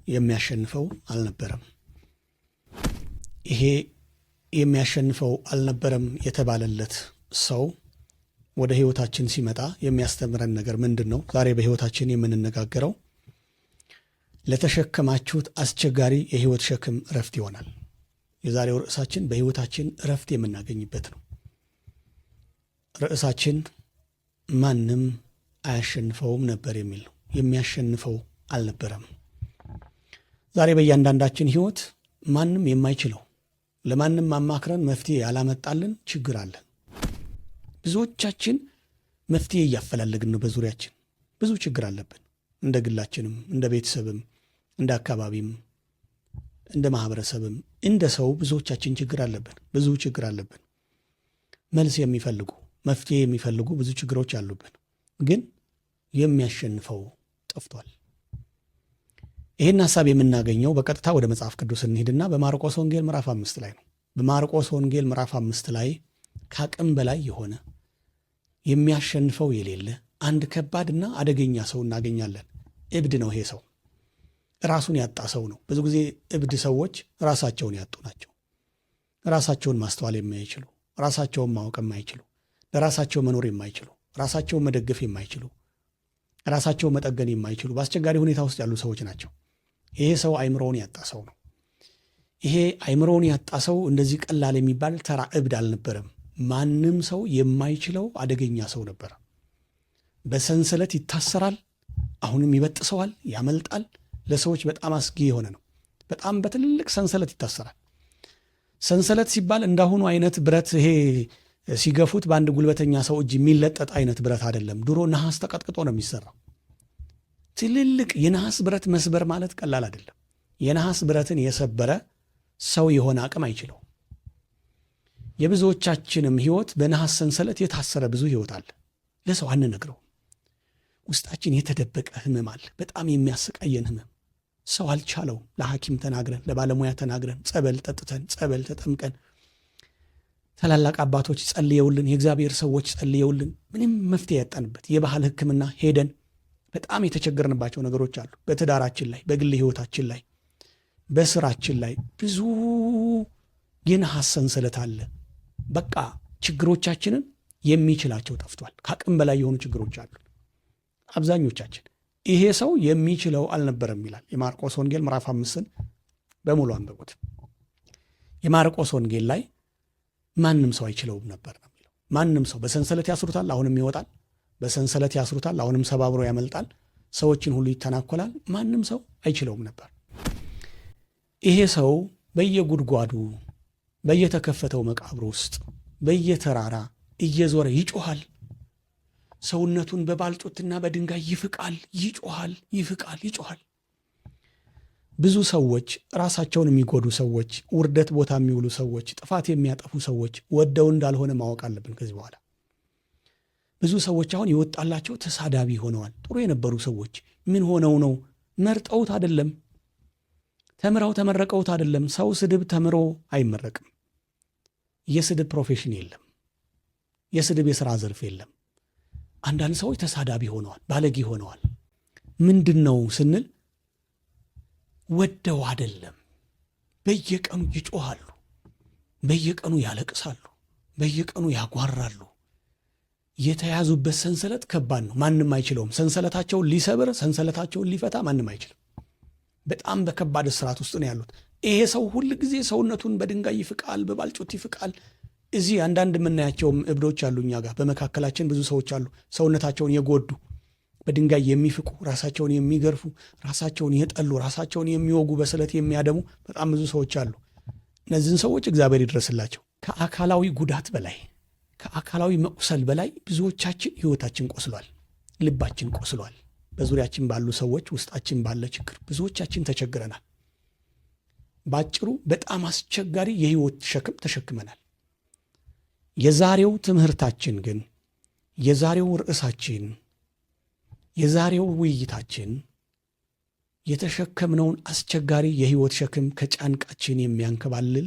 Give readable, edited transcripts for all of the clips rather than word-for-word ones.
የሚያሸንፈው አልነበረም። ይሄ የሚያሸንፈው አልነበረም የተባለለት ሰው ወደ ሕይወታችን ሲመጣ የሚያስተምረን ነገር ምንድን ነው? ዛሬ በሕይወታችን የምንነጋገረው ለተሸከማችሁት አስቸጋሪ የሕይወት ሸክም እረፍት ይሆናል። የዛሬው ርዕሳችን በሕይወታችን እረፍት የምናገኝበት ነው። ርዕሳችን ማንም አያሸንፈውም ነበር የሚል ነው። የሚያሸንፈው አልነበረም። ዛሬ በእያንዳንዳችን ሕይወት ማንም የማይችለው ለማንም አማክረን መፍትሄ ያላመጣልን ችግር አለ። ብዙዎቻችን መፍትሄ እያፈላለግን ነው። በዙሪያችን ብዙ ችግር አለብን። እንደ ግላችንም፣ እንደ ቤተሰብም፣ እንደ አካባቢም፣ እንደ ማህበረሰብም፣ እንደ ሰው ብዙዎቻችን ችግር አለብን። ብዙ ችግር አለብን። መልስ የሚፈልጉ መፍትሄ የሚፈልጉ ብዙ ችግሮች አሉብን። ግን የሚያሸንፈው ጠፍቷል። ይህን ሐሳብ የምናገኘው በቀጥታ ወደ መጽሐፍ ቅዱስ እንሂድና በማርቆስ ወንጌል ምዕራፍ 5 ላይ ነው። በማርቆስ ወንጌል ምዕራፍ 5 ላይ ከአቅም በላይ የሆነ የሚያሸንፈው የሌለ አንድ ከባድና አደገኛ ሰው እናገኛለን። እብድ ነው። ይሄ ሰው ራሱን ያጣ ሰው ነው። ብዙ ጊዜ እብድ ሰዎች ራሳቸውን ያጡ ናቸው። ራሳቸውን ማስተዋል የማይችሉ፣ ራሳቸውን ማወቅ የማይችሉ፣ ለራሳቸው መኖር የማይችሉ፣ ራሳቸውን መደገፍ የማይችሉ፣ ራሳቸውን መጠገን የማይችሉ በአስቸጋሪ ሁኔታ ውስጥ ያሉ ሰዎች ናቸው። ይሄ ሰው አእምሮውን ያጣ ሰው ነው። ይሄ አእምሮውን ያጣ ሰው እንደዚህ ቀላል የሚባል ተራ እብድ አልነበረም። ማንም ሰው የማይችለው አደገኛ ሰው ነበር። በሰንሰለት ይታሰራል፣ አሁንም ይበጥሰዋል፣ ያመልጣል። ለሰዎች በጣም አስጊ የሆነ ነው። በጣም በትልልቅ ሰንሰለት ይታሰራል። ሰንሰለት ሲባል እንዳሁኑ አይነት ብረት ይሄ ሲገፉት በአንድ ጉልበተኛ ሰው እጅ የሚለጠጥ አይነት ብረት አይደለም። ድሮ ነሐስ ተቀጥቅጦ ነው የሚሰራው። ትልልቅ የነሐስ ብረት መስበር ማለት ቀላል አይደለም። የነሐስ ብረትን የሰበረ ሰው የሆነ አቅም አይችለው። የብዙዎቻችንም ሕይወት በነሐስ ሰንሰለት የታሰረ ብዙ ሕይወት አለ። ለሰው አንነግረው። ውስጣችን የተደበቀ ህመም አለ። በጣም የሚያሰቃየን ህመም ሰው አልቻለውም። ለሐኪም ተናግረን፣ ለባለሙያ ተናግረን፣ ጸበል ጠጥተን፣ ጸበል ተጠምቀን፣ ታላላቅ አባቶች ጸልየውልን፣ የእግዚአብሔር ሰዎች ጸልየውልን ምንም መፍትሄ ያጣንበት የባህል ሕክምና ሄደን በጣም የተቸገርንባቸው ነገሮች አሉ። በትዳራችን ላይ፣ በግል ሕይወታችን ላይ፣ በስራችን ላይ ብዙ የነሐስ ሰንሰለት አለ። በቃ ችግሮቻችንን የሚችላቸው ጠፍቷል። ከአቅም በላይ የሆኑ ችግሮች አሉ አብዛኞቻችን። ይሄ ሰው የሚችለው አልነበረም ይላል። የማርቆስ ወንጌል ምዕራፍ 5ን በሙሉ አንብቡት። የማርቆስ ወንጌል ላይ ማንም ሰው አይችለውም ነበር ነው የሚለው። ማንም ሰው በሰንሰለት ያስሩታል፣ አሁንም ይወጣል። በሰንሰለት ያስሩታል፣ አሁንም ሰባብሮ ያመልጣል። ሰዎችን ሁሉ ይተናኮላል። ማንም ሰው አይችለውም ነበር። ይሄ ሰው በየጉድጓዱ በየተከፈተው መቃብር ውስጥ በየተራራ እየዞረ ይጮሃል። ሰውነቱን በባልጩትና በድንጋይ ይፍቃል፣ ይጮሃል፣ ይፍቃል፣ ይጮሃል። ብዙ ሰዎች፣ ራሳቸውን የሚጎዱ ሰዎች፣ ውርደት ቦታ የሚውሉ ሰዎች፣ ጥፋት የሚያጠፉ ሰዎች ወደው እንዳልሆነ ማወቅ አለብን። ከዚህ በኋላ ብዙ ሰዎች አሁን የወጣላቸው ተሳዳቢ ሆነዋል። ጥሩ የነበሩ ሰዎች ምን ሆነው ነው? መርጠውት አይደለም፣ ተምረው ተመረቀውት አይደለም። ሰው ስድብ ተምሮ አይመረቅም። የስድብ ፕሮፌሽን የለም። የስድብ የሥራ ዘርፍ የለም። አንዳንድ ሰዎች ተሳዳቢ ሆነዋል፣ ባለጌ ሆነዋል። ምንድን ነው ስንል ወደው አይደለም። በየቀኑ ይጮሃሉ፣ በየቀኑ ያለቅሳሉ፣ በየቀኑ ያጓራሉ። የተያዙበት ሰንሰለት ከባድ ነው። ማንም አይችለውም። ሰንሰለታቸውን ሊሰብር፣ ሰንሰለታቸውን ሊፈታ ማንም አይችልም። በጣም በከባድ እስራት ውስጥ ነው ያሉት። ይሄ ሰው ሁል ጊዜ ሰውነቱን በድንጋይ ይፍቃል፣ በባልጩት ይፍቃል። እዚህ አንዳንድ የምናያቸውም እብዶች አሉ። እኛ ጋር በመካከላችን ብዙ ሰዎች አሉ፣ ሰውነታቸውን የጎዱ በድንጋይ የሚፍቁ፣ ራሳቸውን የሚገርፉ፣ ራሳቸውን የጠሉ፣ ራሳቸውን የሚወጉ፣ በስለት የሚያደሙ በጣም ብዙ ሰዎች አሉ። እነዚህን ሰዎች እግዚአብሔር ይድረስላቸው። ከአካላዊ ጉዳት በላይ ከአካላዊ መቁሰል በላይ ብዙዎቻችን ሕይወታችን ቆስሏል፣ ልባችን ቆስሏል። በዙሪያችን ባሉ ሰዎች ውስጣችን ባለ ችግር ብዙዎቻችን ተቸግረናል። ባጭሩ በጣም አስቸጋሪ የሕይወት ሸክም ተሸክመናል። የዛሬው ትምህርታችን ግን የዛሬው ርዕሳችን የዛሬው ውይይታችን የተሸከምነውን አስቸጋሪ የሕይወት ሸክም ከጫንቃችን የሚያንከባልል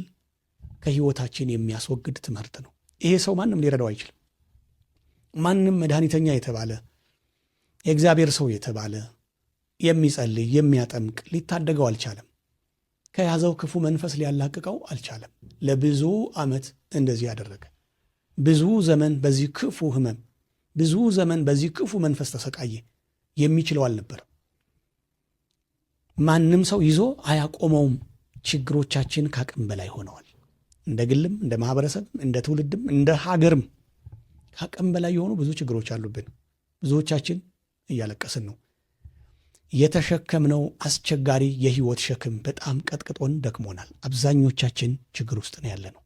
ከሕይወታችን የሚያስወግድ ትምህርት ነው። ይሄ ሰው ማንም ሊረዳው አይችልም። ማንም መድኃኒተኛ የተባለ የእግዚአብሔር ሰው የተባለ የሚጸልይ የሚያጠምቅ ሊታደገው አልቻለም። ከያዘው ክፉ መንፈስ ሊያላቅቀው አልቻለም። ለብዙ ዓመት እንደዚህ ያደረገ፣ ብዙ ዘመን በዚህ ክፉ ሕመም፣ ብዙ ዘመን በዚህ ክፉ መንፈስ ተሰቃየ። የሚችለው አልነበረም። ማንም ሰው ይዞ አያቆመውም። ችግሮቻችን ከአቅም በላይ ሆነዋል። እንደ ግልም፣ እንደ ማህበረሰብም፣ እንደ ትውልድም፣ እንደ ሀገርም ከአቅም በላይ የሆኑ ብዙ ችግሮች አሉብን። ብዙዎቻችን እያለቀስን ነው። የተሸከምነው አስቸጋሪ የህይወት ሸክም በጣም ቀጥቅጦን ደክሞናል። አብዛኞቻችን ችግር ውስጥ ነው ያለ ነው።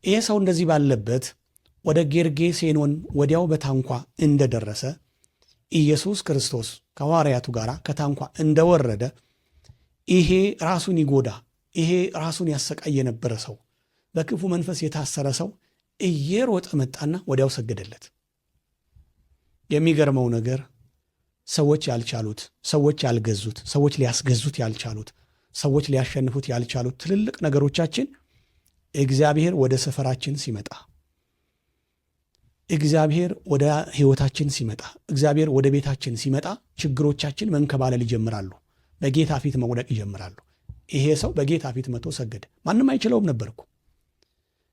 ይህ ሰው እንደዚህ ባለበት ወደ ጌርጌሴኖን ወዲያው በታንኳ እንደደረሰ ኢየሱስ ክርስቶስ ከሐዋርያቱ ጋር ከታንኳ እንደወረደ ይሄ ራሱን ይጎዳ፣ ይሄ ራሱን ያሰቃይ የነበረ ሰው፣ በክፉ መንፈስ የታሰረ ሰው እየሮጠ መጣና ወዲያው ሰገደለት። የሚገርመው ነገር ሰዎች ያልቻሉት፣ ሰዎች ያልገዙት፣ ሰዎች ሊያስገዙት ያልቻሉት፣ ሰዎች ሊያሸንፉት ያልቻሉት ትልልቅ ነገሮቻችን እግዚአብሔር ወደ ሰፈራችን ሲመጣ፣ እግዚአብሔር ወደ ህይወታችን ሲመጣ፣ እግዚአብሔር ወደ ቤታችን ሲመጣ ችግሮቻችን መንከባለል ይጀምራሉ። በጌታ ፊት መውደቅ ይጀምራሉ። ይሄ ሰው በጌታ ፊት መጥቶ ሰገደ። ማንም አይችለውም ነበር እኮ።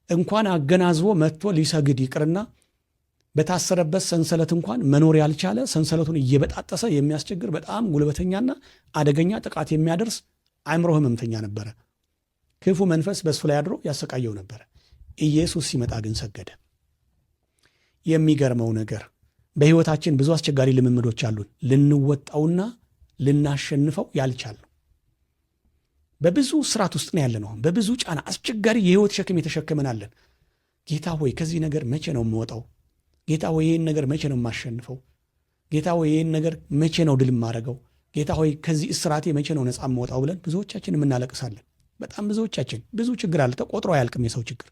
እንኳን አገናዝቦ መጥቶ ሊሰግድ ይቅርና በታሰረበት ሰንሰለት እንኳን መኖር ያልቻለ፣ ሰንሰለቱን እየበጣጠሰ የሚያስቸግር በጣም ጉልበተኛና አደገኛ ጥቃት የሚያደርስ አእምሮ ህመምተኛ ነበረ። ክፉ መንፈስ በእሱ ላይ አድሮ ያሰቃየው ነበረ። ኢየሱስ ሲመጣ ግን ሰገደ። የሚገርመው ነገር በህይወታችን ብዙ አስቸጋሪ ልምምዶች አሉን፣ ልንወጣውና ልናሸንፈው ያልቻልነው። በብዙ ስርዓት ውስጥ ነው ያለነው። በብዙ ጫና፣ አስቸጋሪ የህይወት ሸክም የተሸከመናለን። ጌታ ሆይ ከዚህ ነገር መቼ ነው የምወጣው? ጌታ ሆይ ይህን ነገር መቼ ነው የማሸንፈው? ጌታ ሆይ ይህን ነገር መቼ ነው ድል የማደርገው? ጌታ ሆይ ከዚህ እስራቴ መቼ ነው ነፃ የምወጣው ብለን ብዙዎቻችን የምናለቅሳለን። በጣም ብዙዎቻችን ብዙ ችግር አለ፣ ተቆጥሮ አያልቅም የሰው ችግር።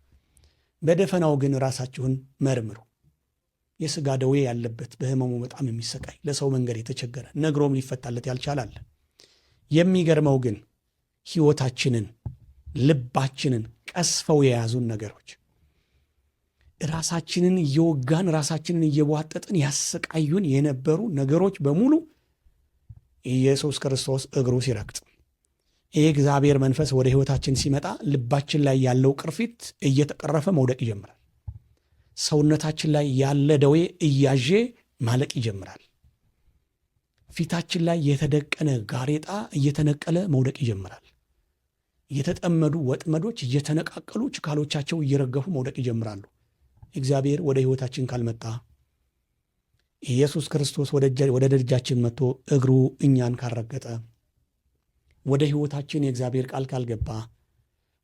በደፈናው ግን ራሳችሁን መርምሩ። የሥጋ ደዌ ያለበት በህመሙ በጣም የሚሰቃይ ለሰው መንገድ የተቸገረ ነግሮም ሊፈታለት ያልቻላለ። የሚገርመው ግን ሕይወታችንን ልባችንን ቀስፈው የያዙን ነገሮች፣ ራሳችንን እየወጋን ራሳችንን እየቧጠጥን ያሰቃዩን የነበሩ ነገሮች በሙሉ ኢየሱስ ክርስቶስ እግሩ ሲረግጥ፣ ይህ እግዚአብሔር መንፈስ ወደ ሕይወታችን ሲመጣ ልባችን ላይ ያለው ቅርፊት እየተቀረፈ መውደቅ ይጀምራል። ሰውነታችን ላይ ያለ ደዌ እያዤ ማለቅ ይጀምራል። ፊታችን ላይ የተደቀነ ጋሬጣ እየተነቀለ መውደቅ ይጀምራል። የተጠመዱ ወጥመዶች እየተነቃቀሉ ችካሎቻቸው እየረገፉ መውደቅ ይጀምራሉ። እግዚአብሔር ወደ ሕይወታችን ካልመጣ፣ ኢየሱስ ክርስቶስ ወደ ደጃችን መጥቶ እግሩ እኛን ካልረገጠ፣ ወደ ሕይወታችን የእግዚአብሔር ቃል ካልገባ፣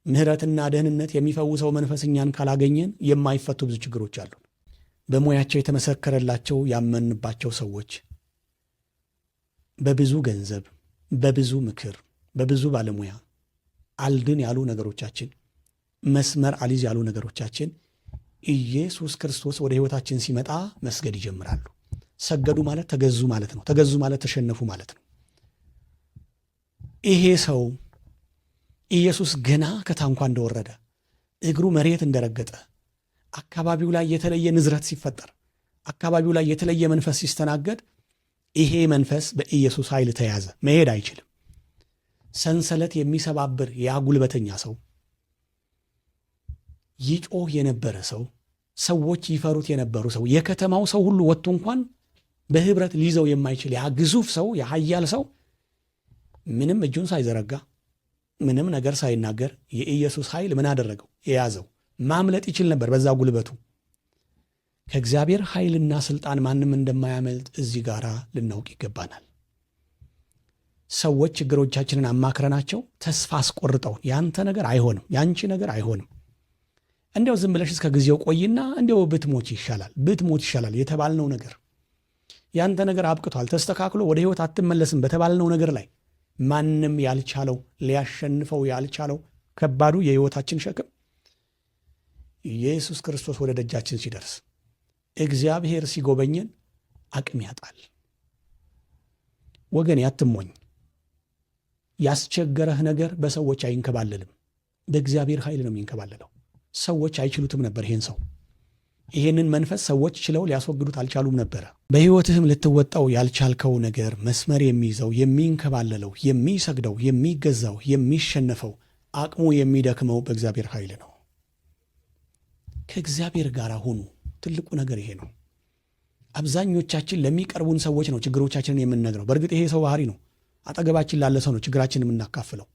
ምሕረትና ደህንነት የሚፈውሰው መንፈስ እኛን ካላገኘን የማይፈቱ ብዙ ችግሮች አሉ። በሙያቸው የተመሰከረላቸው ያመንባቸው ሰዎች በብዙ ገንዘብ፣ በብዙ ምክር፣ በብዙ ባለሙያ አልድን ያሉ ነገሮቻችን፣ መስመር አሊዝ ያሉ ነገሮቻችን ኢየሱስ ክርስቶስ ወደ ሕይወታችን ሲመጣ መስገድ ይጀምራሉ። ሰገዱ ማለት ተገዙ ማለት ነው። ተገዙ ማለት ተሸነፉ ማለት ነው። ይሄ ሰው ኢየሱስ ገና ከታንኳ እንደወረደ እግሩ መሬት እንደረገጠ አካባቢው ላይ የተለየ ንዝረት ሲፈጠር፣ አካባቢው ላይ የተለየ መንፈስ ሲስተናገድ፣ ይሄ መንፈስ በኢየሱስ ኃይል ተያዘ። መሄድ አይችልም። ሰንሰለት የሚሰባብር ያ ጉልበተኛ ሰው፣ ይጮህ የነበረ ሰው፣ ሰዎች ይፈሩት የነበሩ ሰው፣ የከተማው ሰው ሁሉ ወጥቶ እንኳን በህብረት ሊይዘው የማይችል ያ ግዙፍ ሰው፣ ያ ኃያል ሰው ምንም እጁን ሳይዘረጋ ምንም ነገር ሳይናገር የኢየሱስ ኃይል ምን አደረገው? የያዘው። ማምለጥ ይችል ነበር በዛ ጉልበቱ። ከእግዚአብሔር ኃይልና ስልጣን ማንም እንደማያመልጥ እዚህ ጋር ልናውቅ ይገባናል። ሰዎች ችግሮቻችንን አማክረናቸው ተስፋ አስቆርጠው ያንተ ነገር አይሆንም፣ ያንቺ ነገር አይሆንም፣ እንዲያው ዝም ብለሽ እስከ ጊዜው ቆይና እንዲያው ብትሞት ይሻላል የተባልነው ነገር፣ ያንተ ነገር አብቅቷል፣ ተስተካክሎ ወደ ህይወት አትመለስም በተባልነው ነገር ላይ ማንም ያልቻለው ሊያሸንፈው ያልቻለው ከባዱ የህይወታችን ሸክም ኢየሱስ ክርስቶስ ወደ ደጃችን ሲደርስ፣ እግዚአብሔር ሲጎበኘን አቅም ያጣል። ወገን ያትሞኝ። ያስቸገረህ ነገር በሰዎች አይንከባለልም፣ በእግዚአብሔር ኃይል ነው የሚንከባለለው። ሰዎች አይችሉትም ነበር ይሄን ሰው። ይህንን መንፈስ ሰዎች ችለው ሊያስወግዱት አልቻሉም ነበረ። በሕይወትህም ልትወጣው ያልቻልከው ነገር መስመር የሚይዘው የሚንከባለለው፣ የሚሰግደው፣ የሚገዛው፣ የሚሸነፈው፣ አቅሙ የሚደክመው በእግዚአብሔር ኃይል ነው። ከእግዚአብሔር ጋር ሁኑ። ትልቁ ነገር ይሄ ነው። አብዛኞቻችን ለሚቀርቡን ሰዎች ነው ችግሮቻችንን የምንነግረው። በእርግጥ ይሄ ሰው ባህሪ ነው። አጠገባችን ላለ ሰው ነው ችግራችን የምናካፍለው።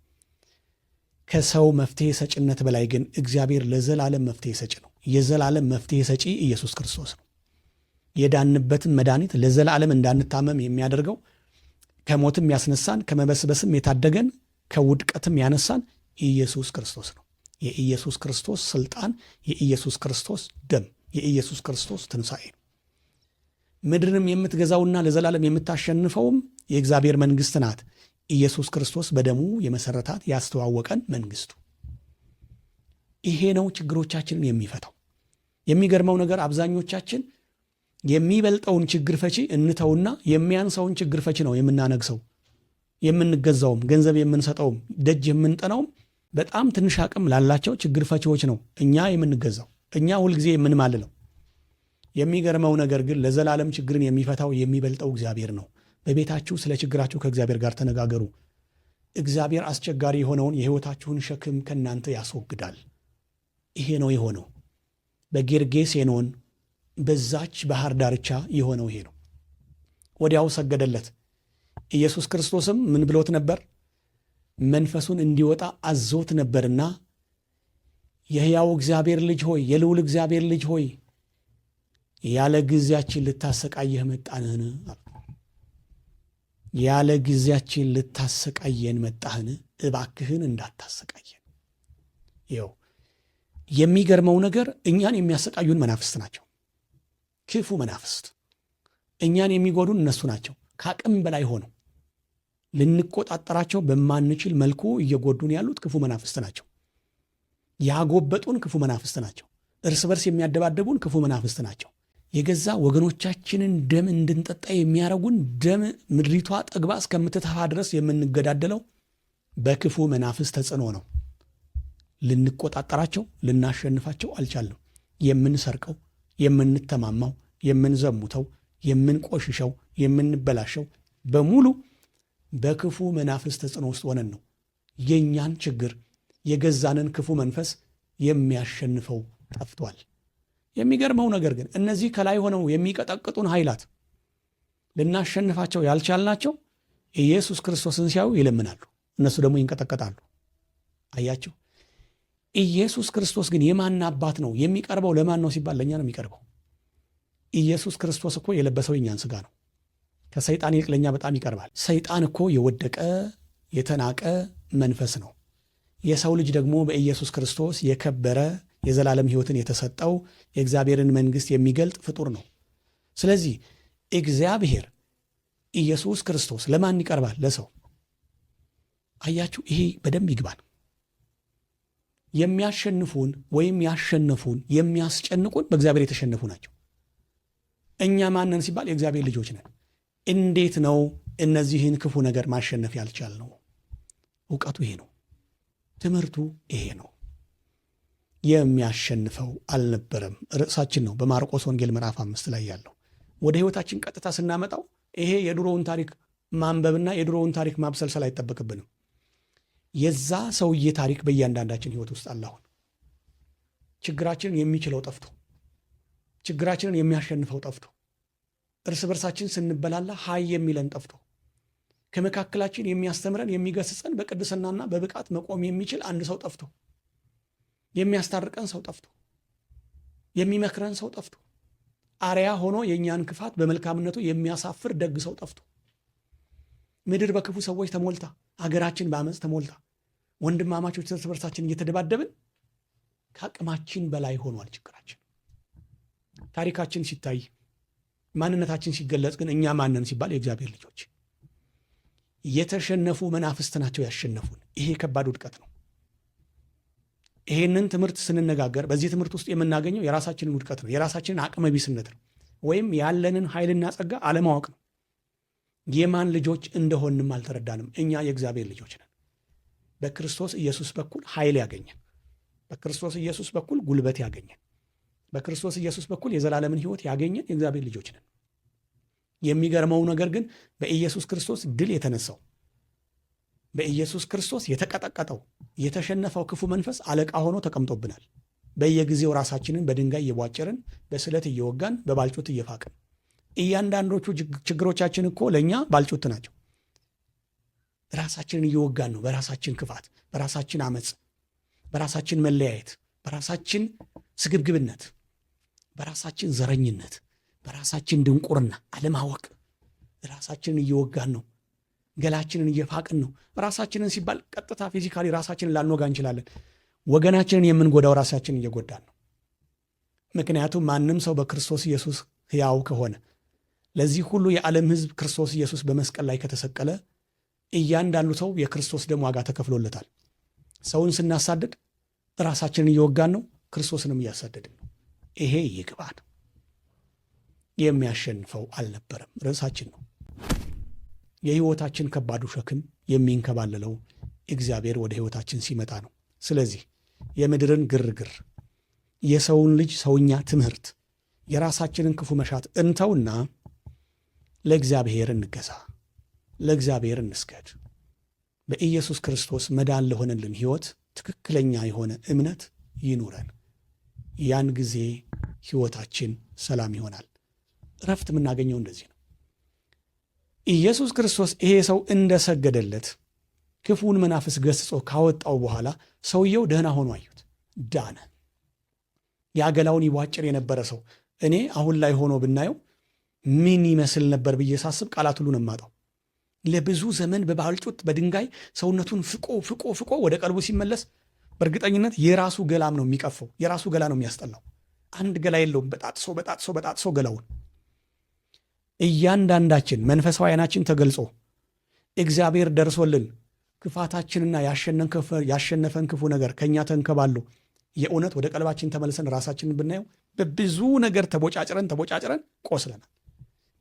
ከሰው መፍትሄ ሰጭነት በላይ ግን እግዚአብሔር ለዘላለም መፍትሄ ሰጭ ነው። የዘላለም መፍትሄ ሰጪ ኢየሱስ ክርስቶስ ነው። የዳንበትን መድኃኒት ለዘላለም እንዳንታመም የሚያደርገው ከሞትም ያስነሳን፣ ከመበስበስም የታደገን፣ ከውድቀትም ያነሳን ኢየሱስ ክርስቶስ ነው። የኢየሱስ ክርስቶስ ስልጣን፣ የኢየሱስ ክርስቶስ ደም፣ የኢየሱስ ክርስቶስ ትንሣኤ ነው። ምድርንም የምትገዛውና ለዘላለም የምታሸንፈውም የእግዚአብሔር መንግሥት ናት። ኢየሱስ ክርስቶስ በደሙ የመሰረታት ያስተዋወቀን መንግሥቱ። ይሄ ነው ችግሮቻችንን የሚፈታው። የሚገርመው ነገር አብዛኞቻችን የሚበልጠውን ችግር ፈቺ እንተውና የሚያንሰውን ችግር ፈቺ ነው የምናነግሰው። የምንገዛውም ገንዘብ የምንሰጠውም ደጅ የምንጠናውም በጣም ትንሽ አቅም ላላቸው ችግር ፈቺዎች ነው እኛ የምንገዛው፣ እኛ ሁልጊዜ የምንማልለው። የሚገርመው ነገር ግን ለዘላለም ችግርን የሚፈታው የሚበልጠው እግዚአብሔር ነው። በቤታችሁ ስለ ችግራችሁ ከእግዚአብሔር ጋር ተነጋገሩ። እግዚአብሔር አስቸጋሪ የሆነውን የሕይወታችሁን ሸክም ከእናንተ ያስወግዳል። ይሄ ነው የሆነው በጌርጌሴኖን በዛች ባህር ዳርቻ የሆነው ይሄ ነው። ወዲያው ሰገደለት። ኢየሱስ ክርስቶስም ምን ብሎት ነበር? መንፈሱን እንዲወጣ አዞት ነበርና የሕያው እግዚአብሔር ልጅ ሆይ፣ የልዑል እግዚአብሔር ልጅ ሆይ ያለ ጊዜያችን ልታሰቃየህ መጣህን? ያለ ጊዜያችን ልታሰቃየን መጣህን? እባክህን እንዳታሰቃየን። ይኸው የሚገርመው ነገር እኛን የሚያሰቃዩን መናፍስት ናቸው። ክፉ መናፍስት እኛን የሚጎዱን እነሱ ናቸው። ከአቅም በላይ ሆነው ልንቆጣጠራቸው በማንችል መልኩ እየጎዱን ያሉት ክፉ መናፍስት ናቸው። ያጎበጡን ክፉ መናፍስት ናቸው። እርስ በርስ የሚያደባደቡን ክፉ መናፍስት ናቸው። የገዛ ወገኖቻችንን ደም እንድንጠጣ የሚያረጉን ደም ምድሪቷ ጠግባ እስከምትተፋ ድረስ የምንገዳደለው በክፉ መናፍስት ተጽዕኖ ነው። ልንቆጣጠራቸው ልናሸንፋቸው አልቻልንም። የምንሰርቀው፣ የምንተማማው፣ የምንዘሙተው፣ የምንቆሽሸው፣ የምንበላሸው በሙሉ በክፉ መናፍስት ተጽዕኖ ውስጥ ሆነን ነው። የእኛን ችግር የገዛንን ክፉ መንፈስ የሚያሸንፈው ጠፍቷል። የሚገርመው ነገር ግን እነዚህ ከላይ ሆነው የሚቀጠቅጡን ኃይላት ልናሸንፋቸው ያልቻልናቸው ኢየሱስ ክርስቶስን ሲያዩ ይለምናሉ፣ እነሱ ደግሞ ይንቀጠቀጣሉ። አያቸው። ኢየሱስ ክርስቶስ ግን የማን አባት ነው? የሚቀርበው ለማን ነው ሲባል ለእኛ ነው የሚቀርበው። ኢየሱስ ክርስቶስ እኮ የለበሰው የኛን ሥጋ ነው። ከሰይጣን ይልቅ ለእኛ በጣም ይቀርባል። ሰይጣን እኮ የወደቀ የተናቀ መንፈስ ነው። የሰው ልጅ ደግሞ በኢየሱስ ክርስቶስ የከበረ የዘላለም ሕይወትን የተሰጠው የእግዚአብሔርን መንግሥት የሚገልጥ ፍጡር ነው። ስለዚህ እግዚአብሔር ኢየሱስ ክርስቶስ ለማን ይቀርባል? ለሰው። አያችሁ፣ ይሄ በደንብ ይግባል። የሚያሸንፉን ወይም ያሸነፉን የሚያስጨንቁን በእግዚአብሔር የተሸነፉ ናቸው። እኛ ማንን ሲባል የእግዚአብሔር ልጆች ነን። እንዴት ነው እነዚህን ክፉ ነገር ማሸነፍ ያልቻልነው? እውቀቱ ይሄ ነው። ትምህርቱ ይሄ ነው። የሚያሸንፈው አልነበረም ርዕሳችን ነው። በማርቆስ ወንጌል ምዕራፍ 5 ላይ ያለው ወደ ሕይወታችን ቀጥታ ስናመጣው ይሄ የድሮውን ታሪክ ማንበብና የድሮውን ታሪክ ማብሰልሰል አይጠበቅብንም። የዛ ሰውዬ ታሪክ በእያንዳንዳችን ሕይወት ውስጥ አለ። አሁን ችግራችንን የሚችለው ጠፍቶ፣ ችግራችንን የሚያሸንፈው ጠፍቶ፣ እርስ በርሳችን ስንበላላ ሀይ የሚለን ጠፍቶ፣ ከመካከላችን የሚያስተምረን የሚገስጸን በቅድስናና በብቃት መቆም የሚችል አንድ ሰው ጠፍቶ፣ የሚያስታርቀን ሰው ጠፍቶ፣ የሚመክረን ሰው ጠፍቶ፣ አርያ ሆኖ የእኛን ክፋት በመልካምነቱ የሚያሳፍር ደግ ሰው ጠፍቶ፣ ምድር በክፉ ሰዎች ተሞልታ፣ አገራችን በአመፅ ተሞልታ፣ ወንድማማቾች እርስ በርሳችን እየተደባደብን ከአቅማችን በላይ ሆኗል ችግራችን። ታሪካችን ሲታይ ማንነታችን ሲገለጽ ግን እኛ ማንን ሲባል የእግዚአብሔር ልጆች። የተሸነፉ መናፍስት ናቸው ያሸነፉን። ይሄ ከባድ ውድቀት ነው። ይሄንን ትምህርት ስንነጋገር በዚህ ትምህርት ውስጥ የምናገኘው የራሳችንን ውድቀት ነው፣ የራሳችንን አቅመ ቢስነት ነው፣ ወይም ያለንን ኃይልና ጸጋ አለማወቅ ነው። የማን ልጆች እንደሆንም አልተረዳንም። እኛ የእግዚአብሔር ልጆች ነን። በክርስቶስ ኢየሱስ በኩል ኃይል ያገኘን፣ በክርስቶስ ኢየሱስ በኩል ጉልበት ያገኘን፣ በክርስቶስ ኢየሱስ በኩል የዘላለምን ሕይወት ያገኘን የእግዚአብሔር ልጆች ነን። የሚገርመው ነገር ግን በኢየሱስ ክርስቶስ ድል የተነሳው በኢየሱስ ክርስቶስ የተቀጠቀጠው የተሸነፈው ክፉ መንፈስ አለቃ ሆኖ ተቀምጦብናል። በየጊዜው ራሳችንን በድንጋይ እየቧጨርን በስለት እየወጋን በባልጩት እየፋቅን እያንዳንዶቹ ችግሮቻችን እኮ ለእኛ ባልጩት ናቸው። ራሳችንን እየወጋን ነው። በራሳችን ክፋት፣ በራሳችን አመፅ፣ በራሳችን መለያየት፣ በራሳችን ስግብግብነት፣ በራሳችን ዘረኝነት፣ በራሳችን ድንቁርና አለማወቅ ራሳችንን እየወጋን ነው። ገላችንን እየፋቅን ነው። ራሳችንን ሲባል ቀጥታ ፊዚካሊ ራሳችንን ላንወጋ እንችላለን። ወገናችንን የምንጎዳው ራሳችንን እየጎዳን ነው። ምክንያቱም ማንም ሰው በክርስቶስ ኢየሱስ ሕያው ከሆነ ለዚህ ሁሉ የዓለም ሕዝብ ክርስቶስ ኢየሱስ በመስቀል ላይ ከተሰቀለ እያንዳንዱ ሰው የክርስቶስ ደም ዋጋ ተከፍሎለታል። ሰውን ስናሳድድ ራሳችንን እየወጋን ነው፣ ክርስቶስንም እያሳደድን ነው። ይሄ ይግባን። የሚያሸንፈው አልነበረም፣ ርዕሳችን ነው። የሕይወታችን ከባዱ ሸክም የሚንከባለለው እግዚአብሔር ወደ ሕይወታችን ሲመጣ ነው። ስለዚህ የምድርን ግርግር፣ የሰውን ልጅ ሰውኛ ትምህርት፣ የራሳችንን ክፉ መሻት እንተውና ለእግዚአብሔር እንገዛ፣ ለእግዚአብሔር እንስገድ። በኢየሱስ ክርስቶስ መዳን ለሆነልን ሕይወት ትክክለኛ የሆነ እምነት ይኑረን። ያን ጊዜ ሕይወታችን ሰላም ይሆናል። እረፍት የምናገኘው እንደዚህ ነው። ኢየሱስ ክርስቶስ ይሄ ሰው እንደሰገደለት ክፉን መናፍስ ገስጾ ካወጣው በኋላ ሰውየው ደህና ሆኖ አዩት፣ ዳነ። ያገላውን ይቧጭር የነበረ ሰው እኔ አሁን ላይ ሆኖ ብናየው ምን ይመስል ነበር ብዬ ሳስብ ቃላት ሁሉ ነው የማጣው። ለብዙ ዘመን በባልጩት በድንጋይ ሰውነቱን ፍቆ ወደ ቀልቡ ሲመለስ በእርግጠኝነት የራሱ ገላም ነው የሚቀፈው፣ የራሱ ገላ ነው የሚያስጠላው። አንድ ገላ የለውም። በጣጥሶ ገላውን እያንዳንዳችን መንፈሳዊ ዓይናችን ተገልጾ እግዚአብሔር ደርሶልን ክፋታችንና ያሸነፈን ክፉ ነገር ከእኛ ተንከባሎ የእውነት ወደ ቀልባችን ተመልሰን ራሳችንን ብናየው በብዙ ነገር ተቦጫጭረን ቆስለናል።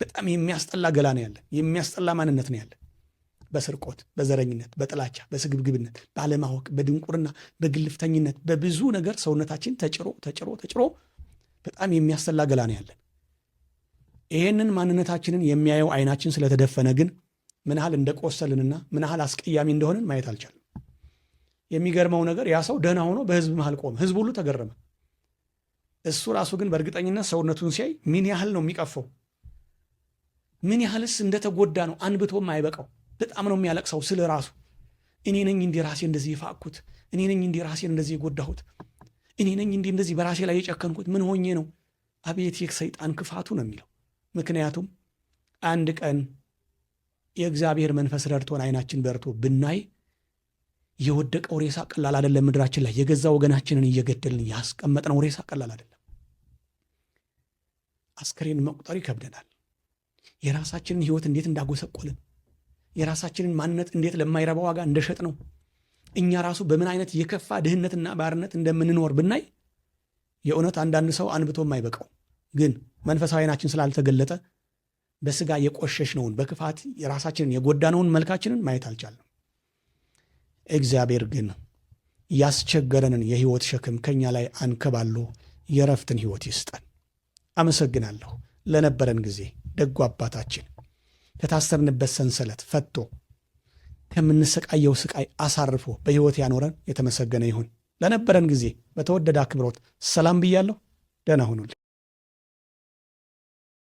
በጣም የሚያስጠላ ገላ ነው ያለን፣ የሚያስጠላ ማንነት ነው ያለን። በስርቆት፣ በዘረኝነት፣ በጥላቻ፣ በስግብግብነት፣ ባለማወቅ፣ በድንቁርና፣ በግልፍተኝነት በብዙ ነገር ሰውነታችን ተጭሮ በጣም የሚያስጠላ ገላ ነው ያለን። ይሄንን ማንነታችንን የሚያየው ዓይናችን ስለተደፈነ ግን ምን ያህል እንደቆሰልንና ምን ያህል አስቀያሚ እንደሆንን ማየት አልቻለም። የሚገርመው ነገር ያ ሰው ደህና ሆኖ በሕዝብ መሃል ቆመ። ሕዝብ ሁሉ ተገረመ። እሱ ራሱ ግን በእርግጠኝነት ሰውነቱን ሲያይ ምን ያህል ነው የሚቀፈው፣ ምን ያህልስ እንደተጎዳ ነው አንብቶም አይበቃው። በጣም ነው የሚያለቅሰው ስለ ራሱ። እኔ ነኝ እንዲህ ራሴ እንደዚህ የፋቅኩት፣ እኔ ነኝ እንዲህ ራሴን እንደዚህ የጎዳሁት፣ እኔ ነኝ እንዲህ እንደዚህ በራሴ ላይ የጨከንኩት፣ ምን ሆኜ ነው? አቤት የሰይጣን ክፋቱ ነው የሚለው። ምክንያቱም አንድ ቀን የእግዚአብሔር መንፈስ ረድቶን ዓይናችን በርቶ ብናይ የወደቀው ሬሳ ቀላል አይደለም። ምድራችን ላይ የገዛ ወገናችንን እየገደልን ያስቀመጥነው ሬሳ ቀላል አይደለም። አስከሬን መቁጠር ይከብደናል። የራሳችንን ሕይወት እንዴት እንዳጎሰቆልን፣ የራሳችንን ማንነት እንዴት ለማይረባ ዋጋ እንደሸጥ ነው፣ እኛ ራሱ በምን አይነት የከፋ ድህነትና ባርነት እንደምንኖር ብናይ የእውነት አንዳንድ ሰው አንብቶም አይበቃው። ግን መንፈሳዊ ዓይናችን ስላልተገለጠ በስጋ የቆሸሽነውን በክፋት የራሳችንን የጎዳነውን መልካችንን ማየት አልቻለም። እግዚአብሔር ግን ያስቸገረንን የሕይወት ሸክም ከኛ ላይ አንከባሎ የረፍትን ሕይወት ይስጠን። አመሰግናለሁ ለነበረን ጊዜ። ደጉ አባታችን ከታሰርንበት ሰንሰለት ፈቶ ከምንሰቃየው ስቃይ አሳርፎ በሕይወት ያኖረን የተመሰገነ ይሁን። ለነበረን ጊዜ በተወደደ አክብሮት ሰላም ብያለሁ። ደህና ሁኑልኝ።